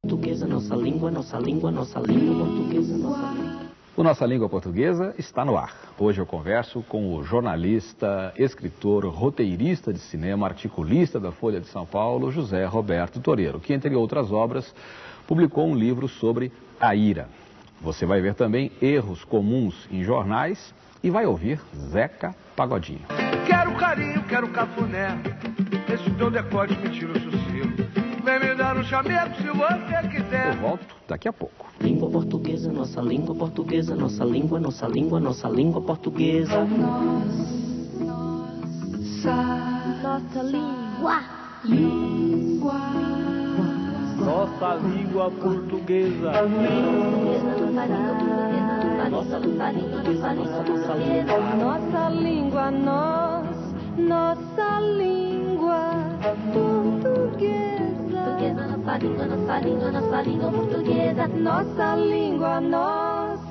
Portuguesa, nossa língua, nossa língua, nossa língua portuguesa, nossa língua. O Nossa Língua Portuguesa está no ar. Hoje eu converso com o jornalista, escritor, roteirista de cinema, articulista da Folha de São Paulo, José Roberto Toreiro, que, entre outras obras, publicou um livro sobre a ira. Você vai ver também erros comuns em jornais e vai ouvir Zeca Pagodinho. Quero carinho, quero cafuné, esse teu decote me tira o sossego. Vem me dar um chamego se você quiser. Eu volto daqui a pouco. Língua portuguesa, nossa língua portuguesa, nossa língua, nossa língua, nossa língua portuguesa. Nossa língua. Nossa língua portuguesa. Nossa língua, nossa língua portuguesa. Nossa língua, nossa língua, nossa língua portuguesa. Nossa língua, nossa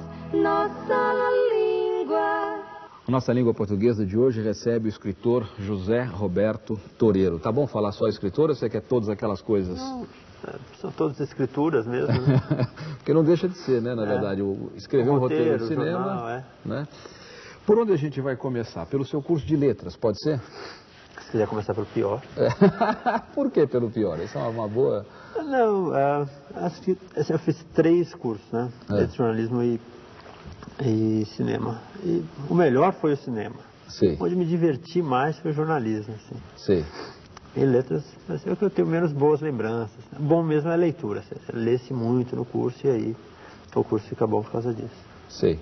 língua. Nossa Língua Portuguesa de hoje recebe o escritor José Roberto Toreiro. Tá bom falar só escritor ou você quer todas aquelas coisas? Não, são todas escrituras mesmo, né? Porque não deixa de ser, né, na verdade. Escrever um roteiro de cinema, jornal, né? Por onde a gente vai começar? Pelo seu curso de letras, pode ser? Se quiser começar pelo pior. Por que pelo pior? Isso é uma boa... Não, eu fiz 3 cursos, né? De jornalismo e cinema. E o melhor foi o cinema. Sim. Onde me diverti mais foi o jornalismo, assim. Sim. E letras, mas é o que eu tenho menos boas lembranças. Bom mesmo é a leitura. Você lê-se muito no curso e aí o curso fica bom por causa disso. Sei.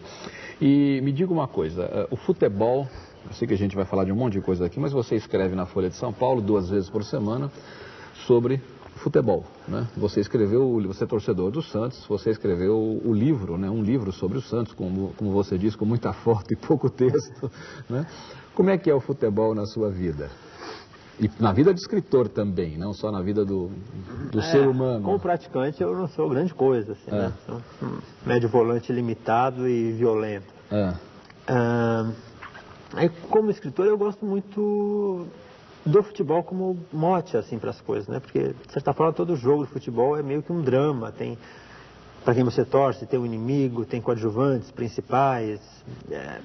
E me diga uma coisa, o futebol, eu sei que a gente vai falar de um monte de coisa aqui, mas você escreve na Folha de São Paulo 2 vezes por semana sobre futebol, né? Você escreveu, você é torcedor do Santos, você escreveu o livro, né? Um livro sobre o Santos, como você disse, com muita foto e pouco texto, né? Como é que é o futebol na sua vida? E na vida do escritor também, não só na vida do ser humano. Como praticante eu não sou grande coisa, assim, né? Sou um médio volante limitado e violento. Aí, como escritor eu gosto muito do futebol como mote, assim, para as coisas, né? Porque, de certa forma, todo jogo de futebol é meio que um drama. Tem, para quem você torce, tem um inimigo, tem coadjuvantes principais.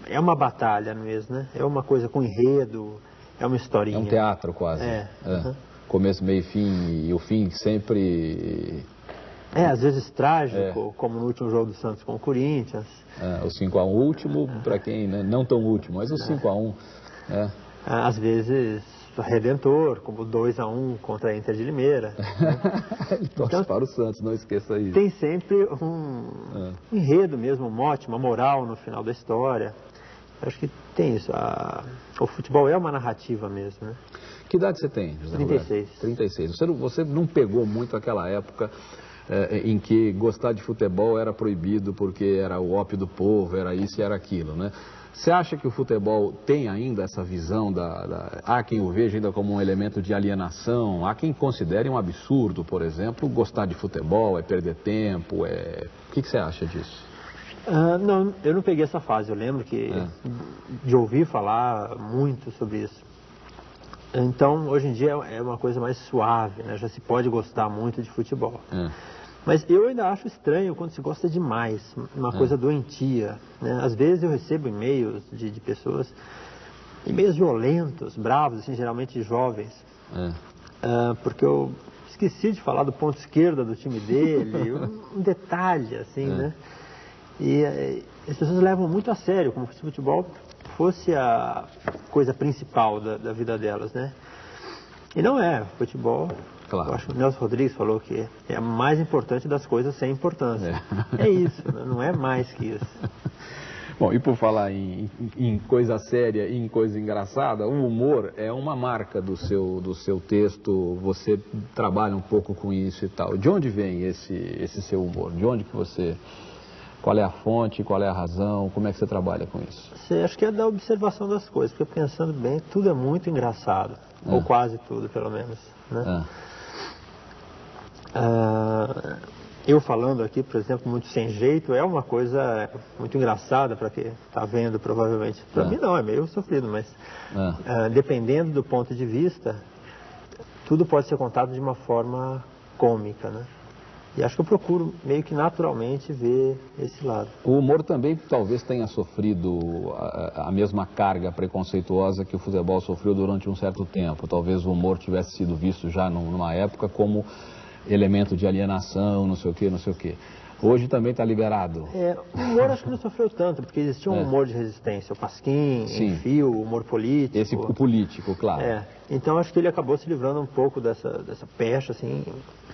É uma batalha mesmo, né? É uma coisa com enredo, é uma historinha. É um teatro quase. Começo, meio e fim, e o fim sempre... às vezes trágico, como no último jogo do Santos com o Corinthians. O 5-1 último, para quem, né, não tão último, mas o 5-1. Às vezes redentor, como o 2-1 contra a Inter de Limeira. Ele torce então, para o Santos, não esqueça isso. Tem sempre um enredo mesmo, um mote, uma moral no final da história. Acho que tem isso. O futebol é uma narrativa mesmo, né? Que idade você tem, José 36. Roberto? 36. Você não pegou muito aquela época em que gostar de futebol era proibido porque era o ópio do povo, era isso e era aquilo, né? Você acha que o futebol tem ainda essa visão há quem o veja ainda como um elemento de alienação, há quem considere um absurdo, por exemplo, gostar de futebol, é perder tempo, O que você acha disso? Não, eu não peguei essa fase, eu lembro de ouvir falar muito sobre isso. Então, hoje em dia é uma coisa mais suave, né? Já se pode gostar muito de futebol. Mas eu ainda acho estranho quando se gosta demais, uma coisa doentia, né? Às vezes eu recebo e-mails de pessoas, e-mails violentos, bravos, assim, geralmente jovens, porque eu esqueci de falar do ponto esquerda do time dele, um detalhe, assim, né? E as pessoas levam muito a sério, como se o futebol fosse a coisa principal da vida delas, né? E não é, futebol... Claro. Eu acho que o Nelson Rodrigues falou que é a mais importante das coisas sem importância. É isso, não é mais que isso. Bom, e por falar em coisa séria e em coisa engraçada, o humor é uma marca do seu texto, você trabalha um pouco com isso e tal. De onde vem esse seu humor? De onde que você... Qual é a fonte, qual é a razão, como é que você trabalha com isso? Acho que é da observação das coisas, porque pensando bem, tudo é muito engraçado, ou quase tudo, pelo menos, né? Eu falando aqui, por exemplo, muito sem jeito, é uma coisa muito engraçada para quem está vendo, provavelmente. Para mim não, é meio sofrido, mas dependendo do ponto de vista, tudo pode ser contado de uma forma cômica, né? E acho que eu procuro meio que naturalmente ver esse lado. O humor também talvez tenha sofrido a mesma carga preconceituosa que o futebol sofreu durante um certo tempo. Talvez o humor tivesse sido visto já numa época como elemento de alienação, não sei o quê, não sei o quê. Hoje também está liberado. O humor acho que não sofreu tanto, porque existia um humor de resistência. O Pasquim, Enfio, o humor político. O político, claro. Então acho que ele acabou se livrando um pouco dessa pecha, assim,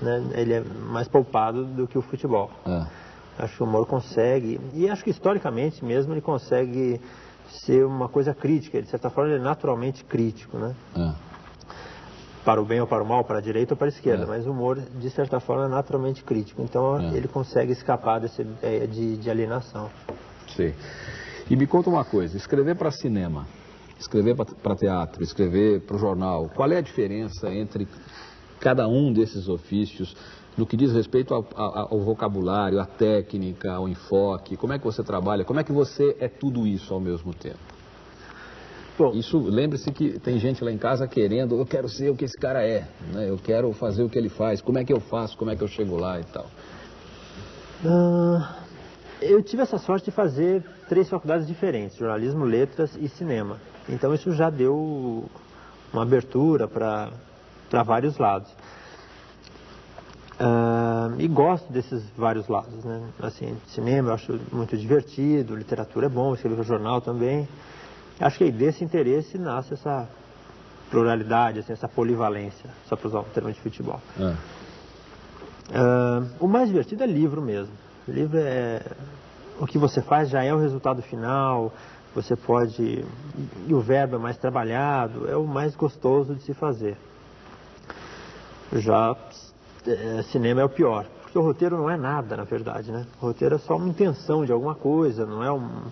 né? Ele é mais poupado do que o futebol. Acho que o humor consegue, e acho que historicamente mesmo ele consegue ser uma coisa crítica. De certa forma ele é naturalmente crítico, né? Para o bem ou para o mal, para a direita ou para a esquerda, mas o humor, de certa forma, é naturalmente crítico. Então, ele consegue escapar dessa ideia de alienação. Sim. E me conta uma coisa, escrever para cinema, escrever para teatro, escrever para o jornal, qual é a diferença entre cada um desses ofícios no que diz respeito ao vocabulário, à técnica, ao enfoque? Como é que você trabalha? Como é que você é tudo isso ao mesmo tempo? Bom, isso, lembre-se que tem gente lá em casa querendo, eu quero ser o que esse cara é, né? Eu quero fazer o que ele faz, como é que eu faço, como é que eu chego lá e tal. Eu tive essa sorte de fazer 3 faculdades diferentes, jornalismo, letras e cinema. Então isso já deu uma abertura para vários lados. E gosto desses vários lados, né? Assim, cinema eu acho muito divertido, literatura é bom, escrever jornal também. Acho que aí desse interesse nasce essa pluralidade, assim, essa polivalência, só para usar um termo de futebol. O mais divertido é livro mesmo. O livro é... O que você faz já é o resultado final, você pode... E o verbo é mais trabalhado, é o mais gostoso de se fazer. Já cinema é o pior, porque o roteiro não é nada, na verdade, né? O roteiro é só uma intenção de alguma coisa, não é um...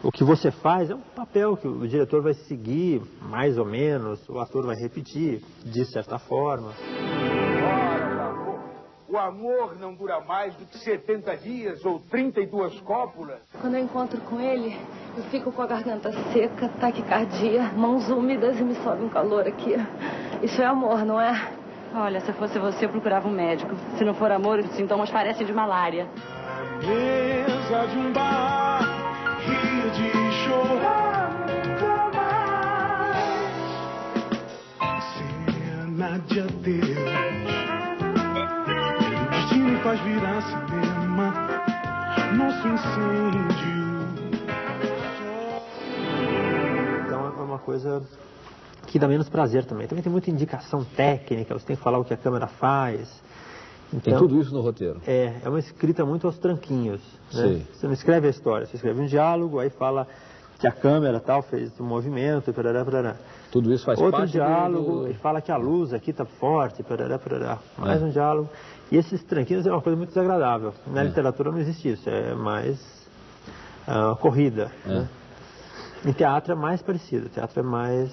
O que você faz é um papel que o diretor vai seguir, mais ou menos, o ator vai repetir, de certa forma. Ora, o amor não dura mais do que 70 dias ou 32 cópulas. Quando eu encontro com ele, eu fico com a garganta seca, taquicardia, mãos úmidas e me sobe um calor aqui. Isso é amor, não é? Olha, se fosse você, eu procurava um médico. Se não for amor, os sintomas parecem de malária. Mesa de um bar, rir de chorar nunca mais. Cena de adeus, o destino faz virar cinema, nosso incêndio. Então é uma coisa que dá menos prazer também. Também tem muita indicação técnica, você tem que falar o que a câmera faz. Então, tem tudo isso no roteiro? É uma escrita muito aos tranquinhos, né? Você não escreve a história, você escreve um diálogo, aí fala que a câmera tal fez um movimento, parará, parará. Tudo isso faz Outro parte diálogo, e fala que a luz aqui está forte, parará, parará. Mais um diálogo. E esses tranquinhos é uma coisa muito desagradável. Na literatura não existe isso, é mais corrida. Né? Em teatro é mais parecido, teatro é mais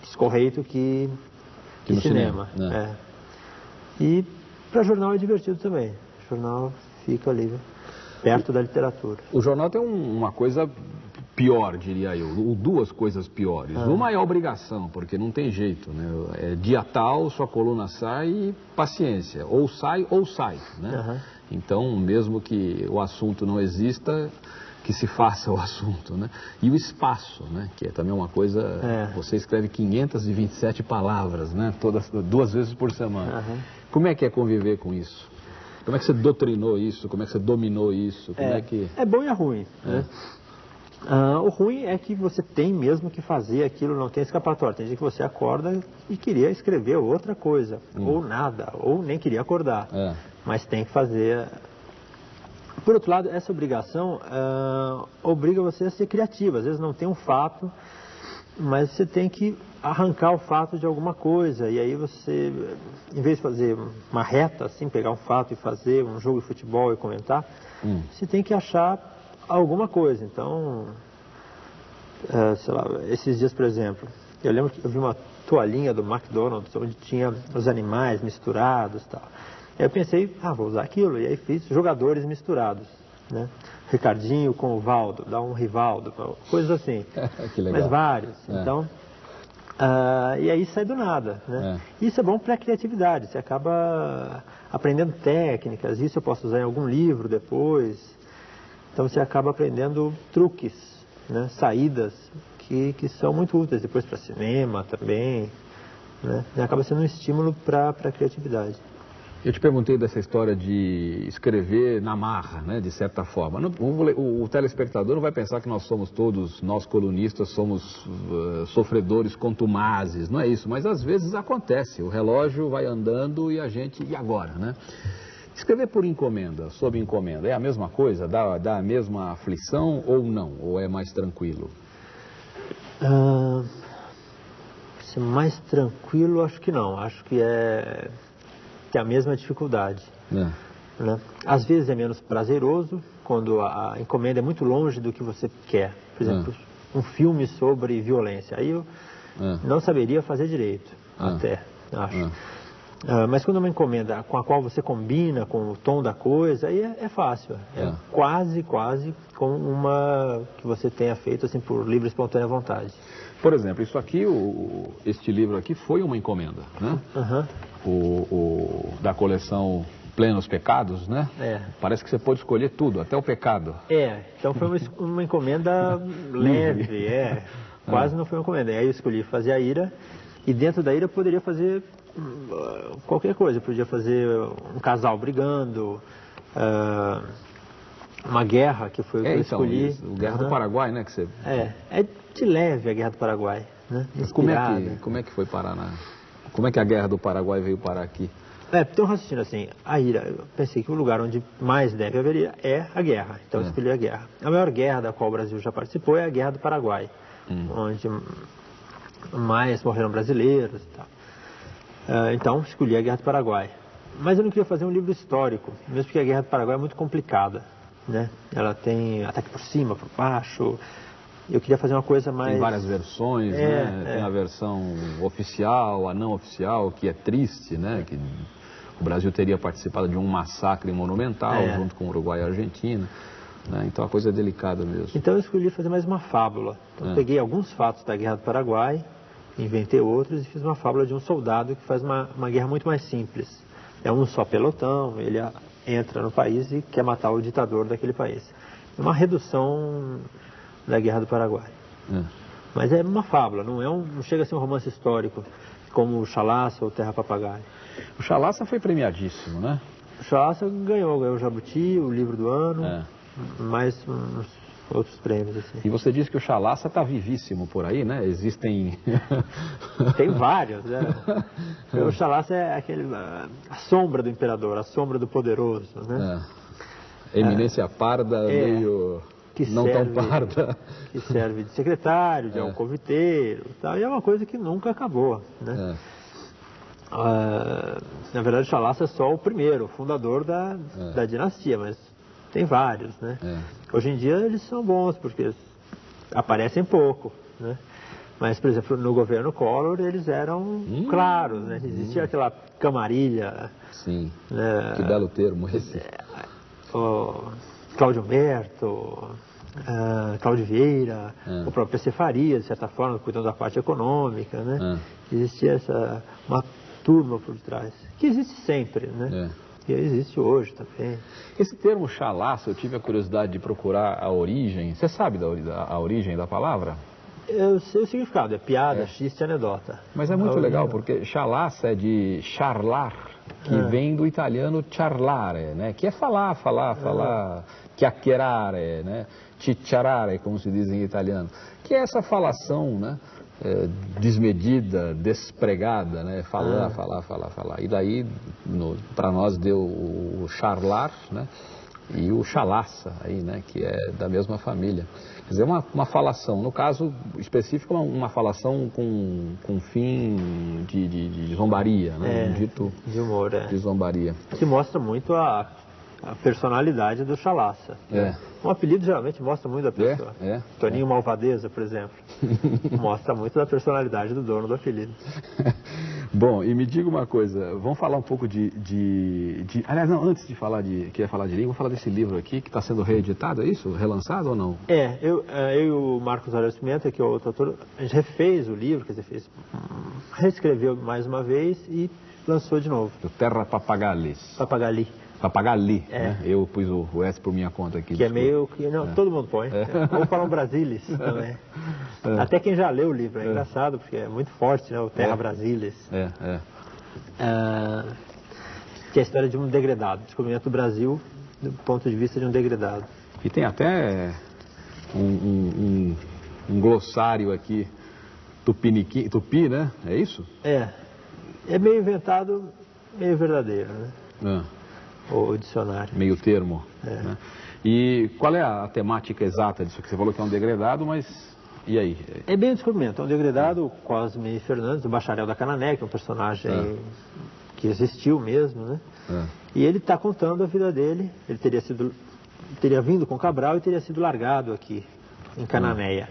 escorreito que no cinema. E para jornal é divertido também. O jornal fica ali perto da literatura. O jornal tem uma coisa pior, diria eu, ou duas coisas piores. Uma é a obrigação, porque não tem jeito, né? É dia tal, sua coluna sai e paciência, ou sai, né? Então, mesmo que o assunto não exista, que se faça o assunto, né? E o espaço, né? Que é também uma coisa... Você escreve 527 palavras, né? Todas, 2 vezes por semana. Como é conviver com isso? Como é que você doutrinou isso? Como é que você dominou isso? Como é bom e é ruim, né? O ruim é que você tem mesmo que fazer aquilo, não tem escapatória. Tem dia que você acorda e queria escrever outra coisa, ou nada, ou nem queria acordar. Mas tem que fazer... Por outro lado, essa obrigação obriga você a ser criativo. Às vezes não tem um fato, mas você tem que arrancar o fato de alguma coisa. E aí você, em vez de fazer uma reta, assim, pegar um fato e fazer um jogo de futebol e comentar, você tem que achar alguma coisa. Então, sei lá, esses dias, por exemplo, eu lembro que eu vi uma toalhinha do McDonald's onde tinha os animais misturados e tal. Aí eu pensei, vou usar aquilo, e aí fiz jogadores misturados, né? Ricardinho com o Valdo, dá um Rivaldo, coisas assim. Que legal. Mas vários. Então, E aí sai do nada, né? Isso é bom para a criatividade, você acaba aprendendo técnicas, isso eu posso usar em algum livro depois. Então você acaba aprendendo truques, né? Saídas que são muito úteis depois para cinema também, né? E acaba sendo um estímulo para a criatividade. Eu te perguntei dessa história de escrever na marra, né, de certa forma. O telespectador não vai pensar que nós somos todos, nós colunistas, somos sofredores contumazes, não é isso. Mas às vezes acontece, o relógio vai andando e a gente, e agora, né? Escrever por encomenda, sob encomenda, é a mesma coisa? Dá a mesma aflição ou não? Ou é mais tranquilo? Mais tranquilo, acho que não. Acho que é a mesma dificuldade. Né? Às vezes é menos prazeroso, quando a encomenda é muito longe do que você quer. Por exemplo, um filme sobre violência. Aí eu não saberia fazer direito, até, acho. Mas quando é uma encomenda com a qual você combina com o tom da coisa, aí é fácil. É quase como uma que você tenha feito assim, por livre e espontânea vontade. Por exemplo, isso aqui, este livro aqui foi uma encomenda, né? Da coleção Plenos Pecados, né? Parece que você pôde escolher tudo, até o pecado. Então foi uma encomenda leve, quase não foi uma encomenda. Aí eu escolhi fazer a ira, e dentro da ira eu poderia fazer qualquer coisa. Eu podia fazer um casal brigando, uma guerra, que foi o que eu escolhi. Isso, Guerra do Paraguai, né? Que você... É de leve a Guerra do Paraguai, né? Como é que foi parar Como é que a Guerra do Paraguai veio parar aqui? Tem um raciocínio assim, a ira, eu pensei que o lugar onde mais deve haver é a guerra, então eu escolhi a guerra. A maior guerra da qual o Brasil já participou é a Guerra do Paraguai, onde mais morreram brasileiros e tal. Então escolhi a Guerra do Paraguai. Mas eu não queria fazer um livro histórico, mesmo porque a Guerra do Paraguai é muito complicada, né? Ela tem ataque por cima, por baixo. Eu queria fazer uma coisa mais... Tem várias versões, né? Tem a versão oficial, a não oficial, que é triste, né? Que o Brasil teria participado de um massacre monumental junto com o Uruguai e a Argentina, né? Então a coisa é delicada mesmo. Então eu escolhi fazer mais uma fábula. Então peguei alguns fatos da Guerra do Paraguai, inventei outros e fiz uma fábula de um soldado que faz uma guerra muito mais simples. É um só pelotão, ele entra no país e quer matar o ditador daquele país. É uma redução da Guerra do Paraguai. Mas é uma fábula, não chega a ser um romance histórico, como o Chalaça ou Terra Papagaio. O Chalaça foi premiadíssimo, né? O Chalaça ganhou o Jabuti, o livro do ano, mais uns outros prêmios. Assim. E você disse que o Chalaça está vivíssimo por aí, né? Existem... Tem vários, né? O Chalaça é a sombra do imperador, a sombra do poderoso, né? Eminência parda, meio... não tão parda. Que serve de secretário, de alcoviteiro e tal. E é uma coisa que nunca acabou, né? Na verdade, o Chalaça é só o primeiro, o fundador da dinastia, mas tem vários, né? Hoje em dia eles são bons, porque aparecem pouco, né? Mas, por exemplo, no governo Collor eles eram claros, né? Existia aquela camarilha. Sim, né? Que belo termo esse. Cláudio Humberto, Cláudio Vieira, o próprio PC Faria, de certa forma, cuidando da parte econômica, né? Existia uma turma por trás, que existe sempre, né? E existe hoje também. Esse termo chalaça, eu tive a curiosidade de procurar a origem. Você sabe a origem da palavra? Eu sei o significado, é piada, xiste, anedota. Mas é muito legal, porque chalaça é de charlar, que vem do italiano charlare, né? Que é falar, chiacchierare, né? Cicciarare, como se diz em italiano. Que é essa falação, né? Desmedida, despregada, né? Falar. E daí, para nós, deu o charlar, né? E o chalaça, aí, né? Que é da mesma família. Quer dizer, uma falação, no caso específico, uma falação com fim de zombaria, né? Um dito de humor, de zombaria. Que mostra muito a personalidade do Chalaça. Um apelido geralmente mostra muito a pessoa. Toninho Malvadeza, por exemplo. Mostra muito da personalidade do dono do apelido. Bom, e me diga uma coisa, vamos falar um pouco aliás, não, antes de falar queria falar de língua, vou falar desse livro aqui, que está sendo reeditado, é isso? Relançado ou não? Eu e o Marcos Aurélio Pimenta, que é o outro autor, a gente refez o livro, quer dizer, reescreveu mais uma vez e lançou de novo. O Terra Papagalis. Papagali, né? Eu pus o S por minha conta aqui. Que desculpa. É meio que... Não, todo mundo põe. Vamos falar um Brasilis também. Até quem já leu o livro, é engraçado, porque é muito forte, né? O Terra Brasilis. Que é a história de um degredado, descobrimento do Brasil do ponto de vista de um degredado. E tem até um glossário aqui, tupi, né? É isso? É meio inventado, meio verdadeiro, né? O dicionário. Meio termo. Né? E qual é a temática exata disso? Que você falou que é um degredado, mas e aí? É bem um descobrimento. É um degredado, Cosme Fernandes, o bacharel da Canané, que é um personagem que existiu mesmo, né? E ele está contando a vida dele. Ele teria vindo com Cabral e teria sido largado aqui, em Cananéia.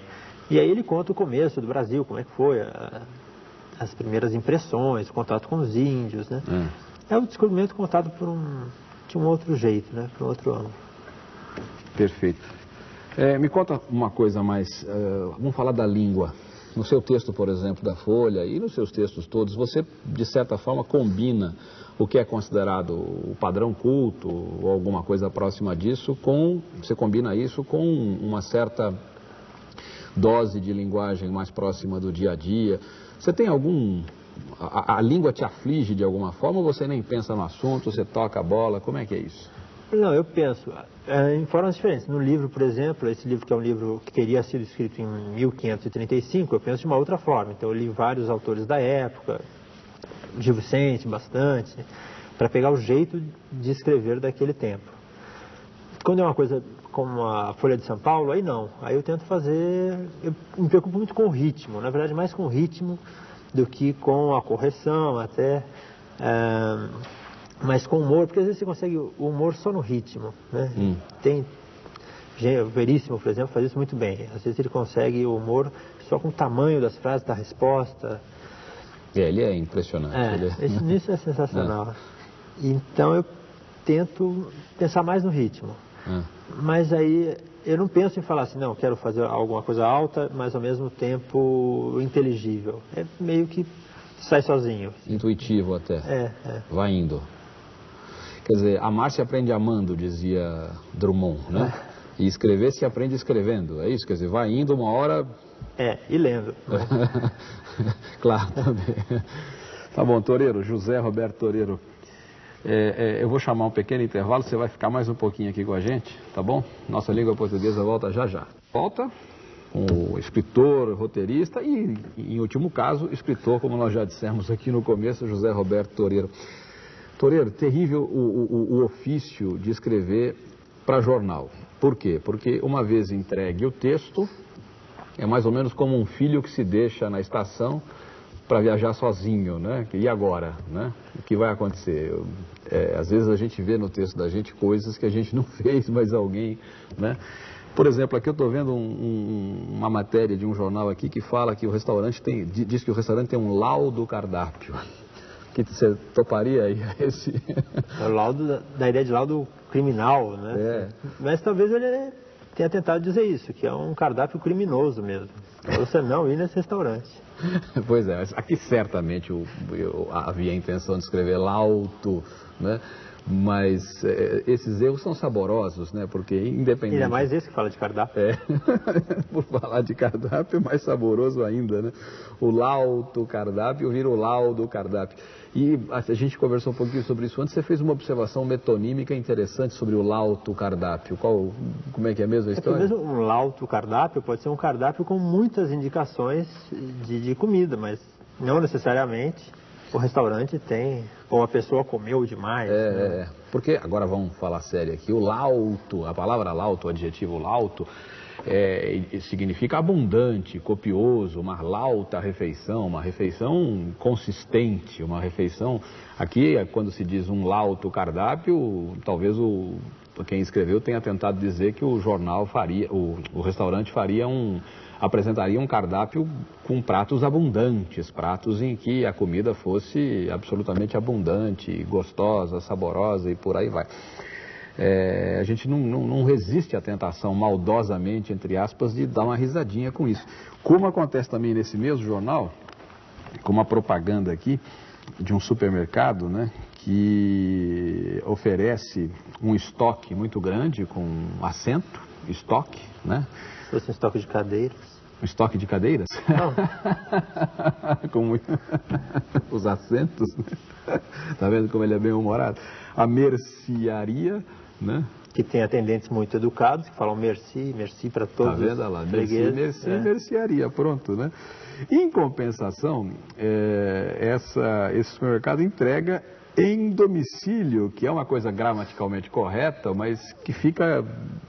E aí ele conta o começo do Brasil, como é que foi, as primeiras impressões, o contato com os índios, né? É um descobrimento contado de um outro jeito, né? Por um outro ângulo. Perfeito. Me conta uma coisa mais, vamos falar da língua. No seu texto, por exemplo, da Folha, e nos seus textos todos, você, de certa forma, combina o que é considerado o padrão culto, ou alguma coisa próxima disso, você combina isso com uma certa dose de linguagem mais próxima do dia a dia. Você tem a língua te aflige de alguma forma ou você nem pensa no assunto, você toca a bola, como é que é isso? Não, eu penso em formas diferentes. No livro, por exemplo, esse livro que é um livro que teria sido escrito em 1535, eu penso de uma outra forma. Então eu li vários autores da época, Gil Vicente, bastante, para pegar o jeito de escrever daquele tempo. Quando é uma coisa como a Folha de São Paulo, aí não. Aí eu tento eu me preocupo muito com o ritmo, na verdade mais com o ritmo do que com a correção, até, mas com o humor, porque às vezes você consegue o humor só no ritmo, né? O Veríssimo, por exemplo, faz isso muito bem. Às vezes ele consegue o humor só com o tamanho das frases, da resposta. Ele é impressionante. Isso é sensacional. Então eu tento pensar mais no ritmo. Mas aí eu não penso em falar assim, não, quero fazer alguma coisa alta, mas ao mesmo tempo inteligível. É meio que sai sozinho. Intuitivo até. Vai indo. Quer dizer, amar se aprende amando, dizia Drummond, né? E escrever se aprende escrevendo, é isso? Quer dizer, vai indo uma hora... e lendo. Né? Claro, também. Tá bom, Toreiro, José Roberto Toreiro. Eu vou chamar um pequeno intervalo, você vai ficar mais um pouquinho aqui com a gente, tá bom? Nossa Língua Portuguesa volta já já. Volta com o escritor, roteirista e, em último caso, escritor, como nós já dissemos aqui no começo, José Roberto Toreiro. Toreiro, terrível o ofício de escrever para jornal. Por quê? Porque uma vez entregue o texto, é mais ou menos como um filho que se deixa na estação para viajar sozinho, né? E agora, né? O que vai acontecer? Às vezes a gente vê no texto da gente coisas que a gente não fez, mas alguém, né? Por exemplo, aqui eu estou vendo uma matéria de um jornal aqui que fala que o restaurante diz que o restaurante tem um laudo cardápio. Que você toparia aí esse? É o laudo da ideia de laudo criminal, né? Mas talvez ele tenha tentado dizer isso, que é um cardápio criminoso mesmo. Para você não ir nesse restaurante. Pois é, aqui certamente havia a intenção de escrever laudo, né? Mas esses erros são saborosos, né? Porque independente... Ainda mais esse que fala de cardápio. Por falar de cardápio, é mais saboroso ainda, né? O laudo cardápio vira o laudo cardápio. E a gente conversou um pouquinho sobre isso antes. Você fez uma observação metonímica interessante sobre o laudo cardápio. Como é que é mesmo a história? Mesmo um laudo cardápio pode ser um cardápio com muitas indicações de comida, mas não necessariamente o restaurante tem, ou a pessoa comeu demais. Né? Porque, agora vamos falar sério aqui, o laudo, a palavra laudo, o adjetivo laudo, significa abundante, copioso, uma lauta refeição, uma refeição consistente, uma refeição... Aqui, quando se diz um laudo cardápio, talvez quem escreveu tenha tentado dizer que o jornal faria, o restaurante faria apresentaria um cardápio com pratos abundantes, pratos em que a comida fosse absolutamente abundante, gostosa, saborosa e por aí vai. A gente não resiste à tentação, maldosamente, entre aspas, de dar uma risadinha com isso. Como acontece também nesse mesmo jornal, com uma propaganda aqui de um supermercado, né, que oferece um estoque muito grande com assento, estoque, né? Se fosse um estoque de cadeiras. Um estoque de cadeiras? Não. Com os assentos, né? Tá vendo como ele é bem humorado? A mercearia, né? Que tem atendentes muito educados, que falam merci, merci para todos. Tá vendo lá? Merci, mercearia, pronto, né? Em compensação, esse supermercado entrega em domicílio, que é uma coisa gramaticalmente correta, mas que fica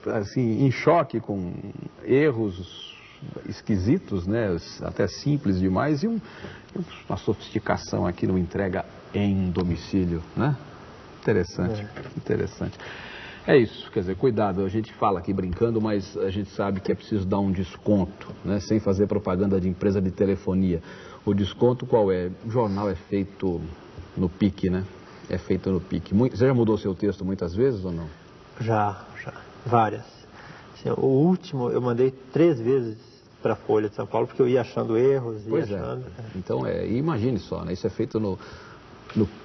assim em choque com erros esquisitos, né? Até simples demais, e uma sofisticação aqui no entrega em domicílio, né? Interessante, interessante. É isso, quer dizer, cuidado, a gente fala aqui brincando, mas a gente sabe que é preciso dar um desconto, né? Sem fazer propaganda de empresa de telefonia. O desconto qual é? O jornal é feito no pique, né? É feito no pique. Você já mudou seu texto muitas vezes ou não? Já, várias. Assim, o último eu mandei 3 vezes para a Folha de São Paulo, porque eu ia achando erros, achando... Então, imagine só, né? Isso é feito no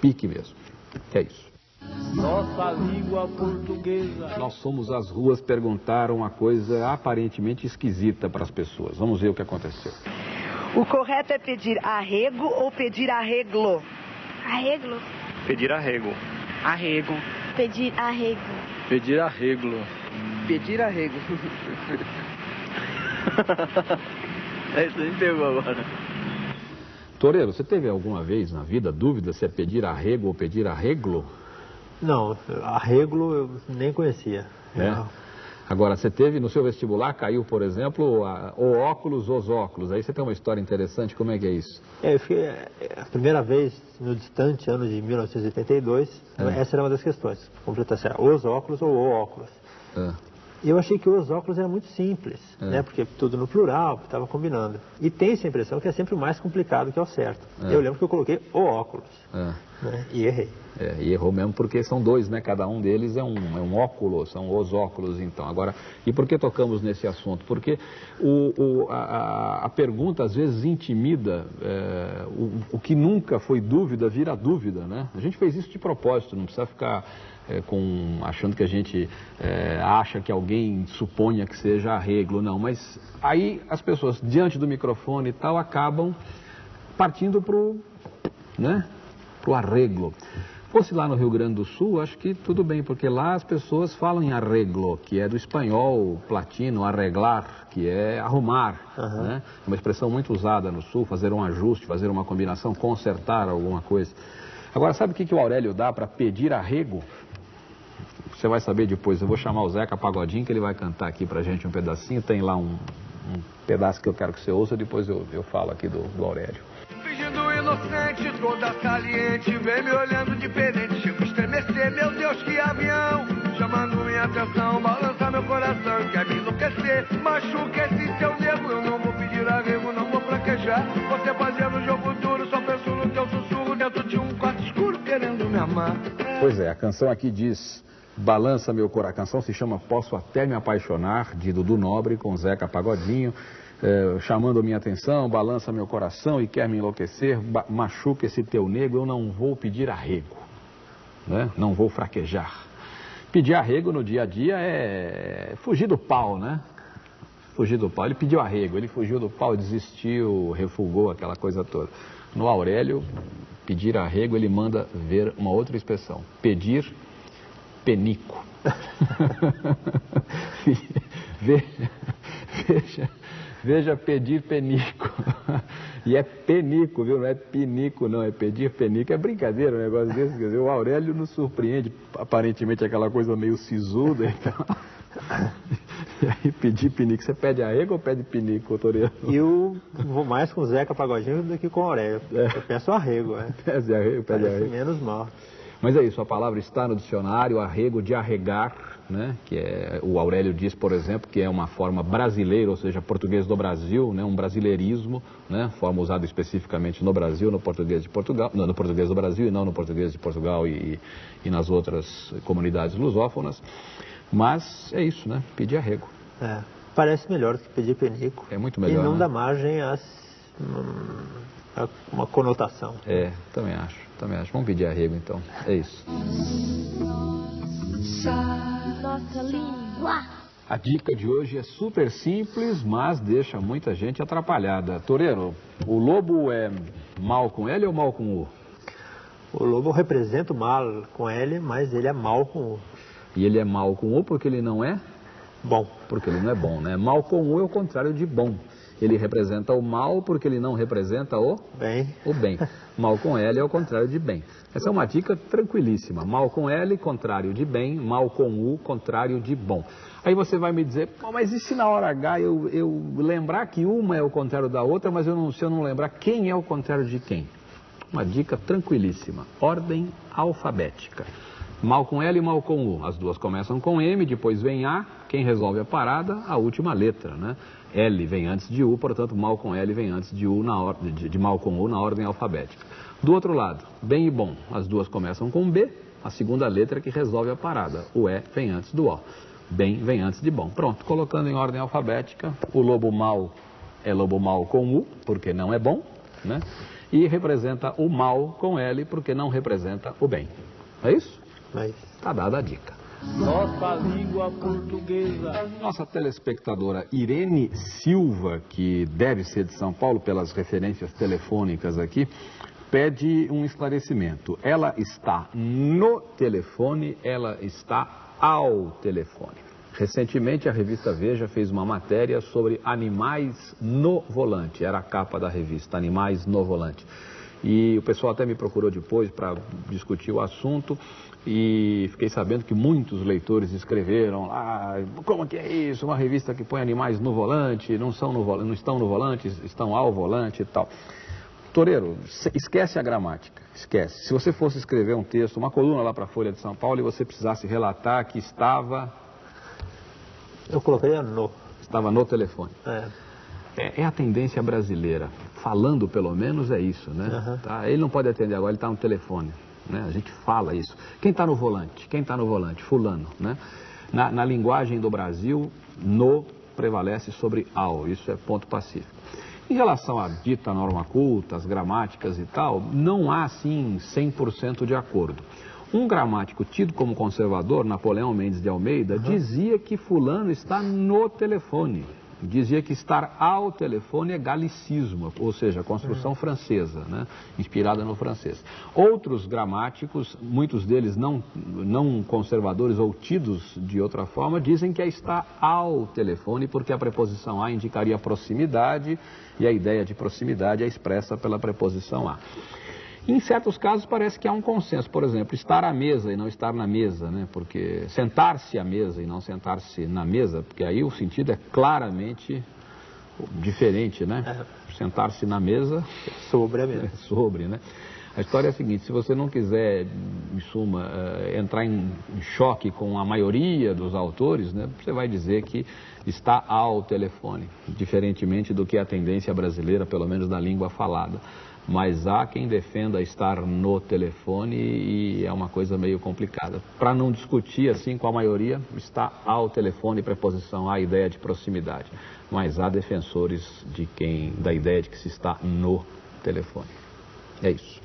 pique mesmo. É isso. Nossa língua portuguesa. Nós fomos às ruas perguntar uma coisa aparentemente esquisita para as pessoas. Vamos ver o que aconteceu. O correto é pedir arrego ou pedir arreglo? Arreglo. Pedir arrego. Arrego. Pedir arrego. Pedir arreglo. Pedir arrego. Isso aí pegou agora. Toreiro, você teve alguma vez na vida dúvida se é pedir arrego ou pedir arreglo? Não, arreglo eu nem conhecia. Agora, você teve no seu vestibular, caiu, por exemplo, o óculos, os óculos. Aí você tem uma história interessante, como é que é isso? Eu fiquei, a primeira vez, no distante ano de 1982, essa era uma das questões. Completar se era os óculos ou o óculos. Eu achei que os óculos era muito simples, né? Porque tudo no plural, estava combinando. E tem essa impressão que é sempre o mais complicado que é o certo. Eu lembro que eu coloquei o óculos, né? E errei. E errou mesmo porque são 2, né? Cada um deles é um óculo, são os óculos, então. Agora, e por que tocamos nesse assunto? Porque a pergunta às vezes intimida, o que nunca foi dúvida vira dúvida, né? A gente fez isso de propósito, não precisa ficar achando que a gente acha que alguém suponha que seja arreglo, não. Mas aí as pessoas, diante do microfone e tal, acabam partindo pro arreglo. Fosse lá no Rio Grande do Sul, acho que tudo bem, porque lá as pessoas falam em arreglo, que é do espanhol platino, arreglar, que é arrumar, né? É uma expressão muito usada no Sul, fazer um ajuste, fazer uma combinação, consertar alguma coisa. Agora, sabe o que o Aurélio dá para pedir arrego? Você vai saber depois. Eu vou chamar o Zeca Pagodinho, que ele vai cantar aqui pra gente um pedacinho. Tem lá um pedaço que eu quero que você ouça, depois eu falo aqui do Aurélio. Fingindo inocente, toda saliente, vem me olhando diferente, chego a estremecer, meu Deus, que avião, chamando minha atenção, balança meu coração, quer me enlouquecer, machuca esse teu nego, eu não vou pedir arrego, não vou fraquejar, você fazendo jogo duro, só penso no teu sussurro, dentro de um quarto escuro, querendo me amar. Pois é, a canção aqui diz, balança meu coração, a canção se chama Posso Até Me Apaixonar, de Dudu Nobre, com Zeca Pagodinho, chamando minha atenção, balança meu coração e quer me enlouquecer, machuca esse teu nego, eu não vou pedir arrego, né? Não vou fraquejar. Pedir arrego no dia a dia é fugir do pau, né? Fugir do pau. Ele pediu arrego, ele fugiu do pau, desistiu, refugou, aquela coisa toda. No Aurélio, pedir arrego, ele manda ver uma outra expressão, pedir penico. Veja pedir penico. E é penico, viu? Não é pinico, não. É pedir penico. É brincadeira um negócio desse. Quer dizer, o Aurélio nos surpreende. Aparentemente aquela coisa meio sisuda. Então. E aí pedir penico. Você pede arrego ou pede penico, Toreiro? Eu vou mais com o Zeca Pagodinho do que com o Aurélio. Eu peço arrego, Pede arrego, pede arrego. Menos mal. Mas é isso, a palavra está no dicionário, arrego de arregar, né? Que é, o Aurélio diz, por exemplo, que é uma forma brasileira, ou seja, português do Brasil, né? Um brasileirismo, né? Forma usada especificamente no Brasil, no português de Portugal, no português do Brasil e não no português de Portugal e nas outras comunidades lusófonas. Mas é isso, né? Pedir arrego. É, parece melhor do que pedir penico. É muito melhor, e não né? dá margem a uma conotação. É, também acho. Vamos pedir arrego, então. É isso. Nossa língua. A dica de hoje é super simples, mas deixa muita gente atrapalhada. Toreiro, o lobo é mal com L ou mal com U? O lobo representa o mal com L, mas ele é mal com U. E ele é mal com U porque ele não é? Bom. Porque ele não é bom, né? Mal com U é o contrário de bom. Ele representa o mal porque ele não representa o bem. Mal com L é o contrário de bem. Essa é uma dica tranquilíssima. Mal com L, contrário de bem. Mal com U, contrário de bom. Aí você vai me dizer, mas e se na hora H eu lembrar que uma é o contrário da outra, mas se eu não lembrar quem é o contrário de quem? Uma dica tranquilíssima. Ordem alfabética. Mal com L e mal com U. As duas começam com M, depois vem A. Quem resolve a parada? A última letra, né? L vem antes de U, portanto, mal com L vem antes de U de mal com U na ordem alfabética. Do outro lado, bem e bom. As duas começam com B, a segunda letra que resolve a parada. O E vem antes do O. Bem vem antes de bom. Pronto, colocando em ordem alfabética, o lobo mau é lobo mau com U, porque não é bom, né? E representa o mal com L, porque não representa o bem. É isso? É isso. Tá dada a dica. Nossa língua portuguesa. Nossa telespectadora Irene Silva, que deve ser de São Paulo pelas referências telefônicas aqui, pede um esclarecimento. Ela está no telefone, ela está ao telefone. Recentemente a revista Veja fez uma matéria sobre animais no volante. Era a capa da revista, Animais no Volante. E o pessoal até me procurou depois para discutir o assunto e fiquei sabendo que muitos leitores escreveram lá, como que é isso, uma revista que põe animais no volante, não estão no volante, estão ao volante e tal. Toreiro, esquece a gramática, esquece. Se você fosse escrever um texto, uma coluna lá para a Folha de São Paulo e você precisasse relatar que estava... Eu colocaria no. Estava no telefone. É a tendência brasileira. Falando, pelo menos, é isso, né? Uhum. Tá? Ele não pode atender agora, ele está no telefone. Né? A gente fala isso. Quem está no volante? Quem está no volante? Fulano, né? Na linguagem do Brasil, no prevalece sobre ao. Isso é ponto pacífico. Em relação à dita norma culta, as gramáticas e tal, não há, assim, 100% de acordo. Um gramático tido como conservador, Napoleão Mendes de Almeida, dizia que fulano está no telefone. Dizia que estar ao telefone é galicismo, ou seja, construção francesa, né? Inspirada no francês. Outros gramáticos, muitos deles não conservadores ou tidos de outra forma, dizem que é estar ao telefone, porque a preposição a indicaria proximidade e a ideia de proximidade é expressa pela preposição a. Em certos casos parece que há um consenso, por exemplo, estar à mesa e não estar na mesa, né? Porque sentar-se à mesa e não sentar-se na mesa, porque aí o sentido é claramente diferente, né? Sentar-se na mesa... Sobre a mesa. Sobre, né? A história é a seguinte, se você não quiser, em suma, entrar em choque com a maioria dos autores, né? Você vai dizer que está ao telefone, diferentemente do que é a tendência brasileira, pelo menos na língua falada. Mas há quem defenda estar no telefone e é uma coisa meio complicada. Para não discutir assim com a maioria, está ao telefone, preposição à ideia de proximidade. Mas há defensores da ideia de que se está no telefone. É isso.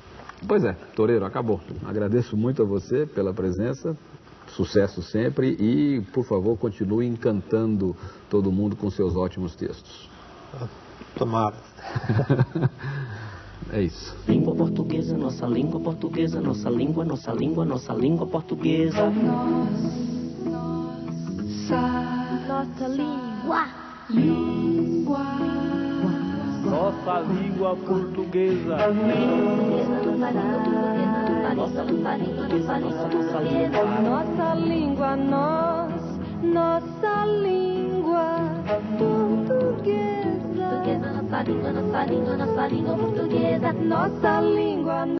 Pois é, Toreiro, acabou. Agradeço muito a você pela presença, sucesso sempre e, por favor, continue encantando todo mundo com seus ótimos textos. Tomara. É isso. Língua portuguesa, nossa língua portuguesa, nossa língua, nossa língua, nossa língua portuguesa. Nossa língua. Nossa língua portuguesa. Nossa língua, nossa língua portuguesa. Nossa língua, nossa língua, nossa língua portuguesa. Nossa língua.